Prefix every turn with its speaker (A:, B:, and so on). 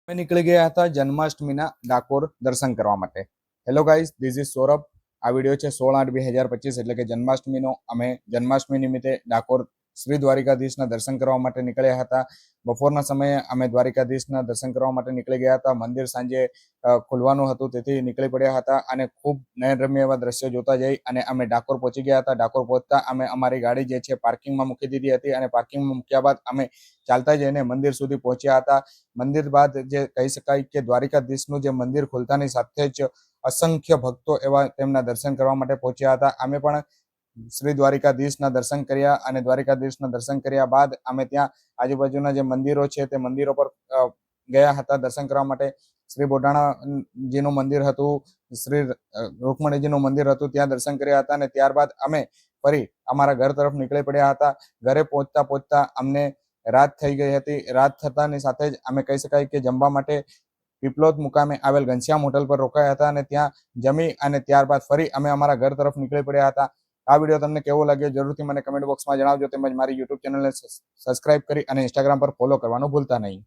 A: અમે નીકળી ગયા હતા જન્માષ્ટમીના ડાકોર દર્શન કરવા માટે. Hello guys, this is Saurabh. આ વિડીયો છે 16/8/2025, એટલે કે જન્માષ્ટમીનો. અમે જન્માષ્ટમી નિમિત્તે ડાકોર શ્રી દ્વારિકાધીશના દર્શન કરવા માટે નીકળ્યા હતા. બપોરના સમયે અમે દ્વારિકાધીશના દર્શન કરવા માટે નીકળી ગયા હતા. મંદિર સાંજે ખુલવાનું હતું, તેથી નીકળી પડ્યા હતા અને ખૂબ નયનરમ્ય એવા દ્રશ્યો જોતા જઈ અને અમે ડાકોર પહોંચી ગયા હતા. ડાકોર પહોંચતા અમે અમારી ગાડી જે છે પાર્કિંગમાં મૂકી દીધી હતી અને પાર્કિંગમાં મૂક્યા બાદ અમે ચાલતા જઈને મંદિર સુધી પહોંચ્યા હતા. મંદિર બાદ જે કહી શકાય કે દ્વારિકાધીશનું જે મંદિર ખુલતાની સાથે જ અસંખ્ય ભક્તો એવા તેમના દર્શન કરવા માટે પહોંચ્યા હતા. અમે પણ શ્રી દ્વારિકાધીશના દર્શન કર્યા અને દ્વારિકાધીશના દર્શન કર્યા બાદ અમે ત્યાં આજુબાજુના જે મંદિરો છે તે મંદિરો પર ગયા હતા દર્શન કરવા માટે. શ્રી બોડાણાજીનું મંદિર હતું, શ્રી રૂકમણીજીનું મંદિર હતું, ત્યાં દર્શન કર્યા હતા અને ત્યારબાદ અમે ફરી અમારા ઘર તરફ નીકળી પડ્યા હતા. ઘરે પહોંચતા અમને રાત થઈ ગઈ હતી. રાત થતાની સાથે જ અમે કહી શકાય કે જમવા માટે પીપલોદ મુકામે આવેલ ઘનશ્યામ હોટલ પર રોકાયા હતા અને ત્યાં જમી અને ત્યારબાદ ફરી અમે અમારા ઘર તરફ નીકળી પડ્યા હતા. આ વિડીયો તમને કેવો લાગ્યો જરૂરથી મને કમેન્ટ બોક્સમાં જણાવજો, તેમજ મારી યુટ્યુબ ચેનલને સબસ્ક્રાઇબ કરી અને ઇન્સ્ટાગ્રામ પર ફોલો કરવાનું ભૂલતા નહીં.